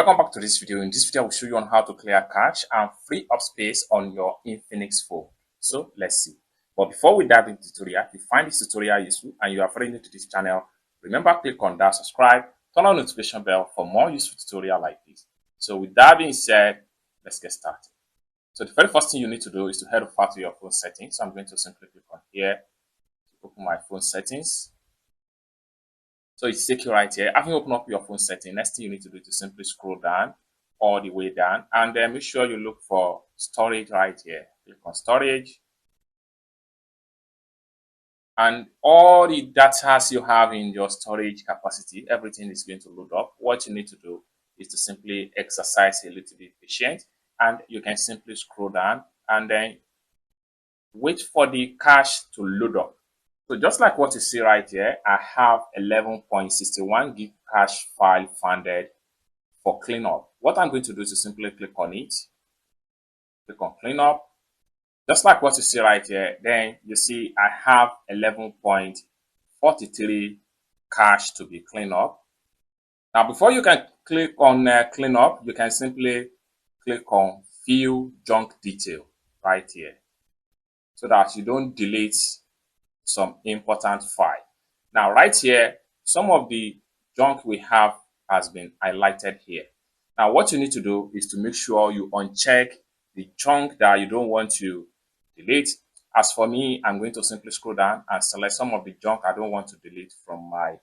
Welcome back to this video. In this video, I will show you on how to clear cache and free up space on your Infinix phone. So let's see. But before we dive into the tutorial, if you find this tutorial useful and you are very new to this channel, remember click on that subscribe, turn on the notification bell for more useful tutorial like this. So with that being said, let's get started. So the very first thing you need to do is to head over to your phone settings. So I'm going to simply click on here to open my phone settings. So it's take you right here. After you open up your phone setting, next thing you need to do is to simply scroll down all the way down and then make sure you look for storage right here. Click on storage. And all the data you have in your storage capacity, everything is going to load up. What you need to do is to simply exercise a little bit patient, and you can simply scroll down and then wait for the cache to load up. So just like what you see right here, I have 11.61 gig cache file funded for cleanup. What I'm going to do is to simply click on it, click on cleanup. Just like what you see right here, then you see I have 11.43 cache to be cleaned up. Now, before you can click on clean up, you can simply click on view junk detail right here so that you don't delete some important file. Now, right here, some of the junk we have has been highlighted here. Now, what you need to do is to make sure you uncheck the junk that you don't want to delete. As for me, I'm going to simply scroll down and select some of the junk I don't want to delete from my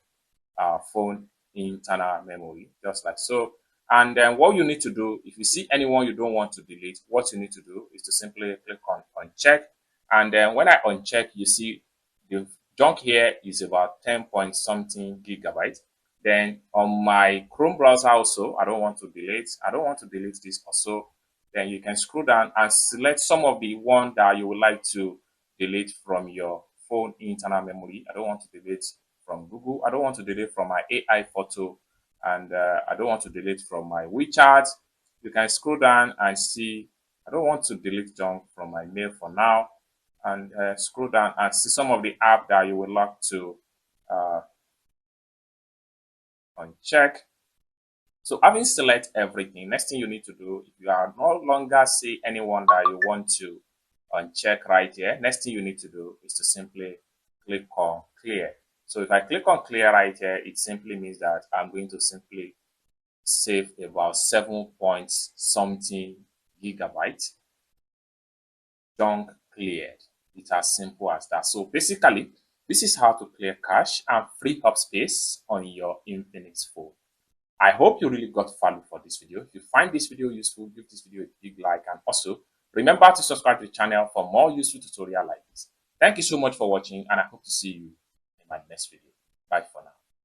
phone internal memory, just like so. And then what you need to do, if you see anyone you don't want to delete, what you need to do is to simply click on uncheck. And then when I uncheck, you see the junk here is about 10 point something gigabyte. Then on my Chrome browser also, I don't want to delete this also. Then you can scroll down and select some of the one that you would like to delete from your phone internal memory. I don't want to delete from Google. I don't want to delete from my AI photo. And I don't want to delete from my WeChat. You can scroll down and see, I don't want to delete junk from my mail for now. And scroll down and see some of the app that you would like to uncheck. So having select everything, next thing you need to do, if you are no longer see anyone that you want to uncheck right here, next thing you need to do is to simply click on clear. So if I click on clear right here, it simply means that I'm going to simply save about 7 point something gigabyte junk cleared. It's as simple as that. So basically, this is how to clear cache and free up space on your Infinix phone. I hope you really got value for this video. If you find this video useful, give this video a big like, and also remember to subscribe to the channel for more useful tutorial like this. Thank you so much for watching, and I hope to see you in my next video. Bye for now.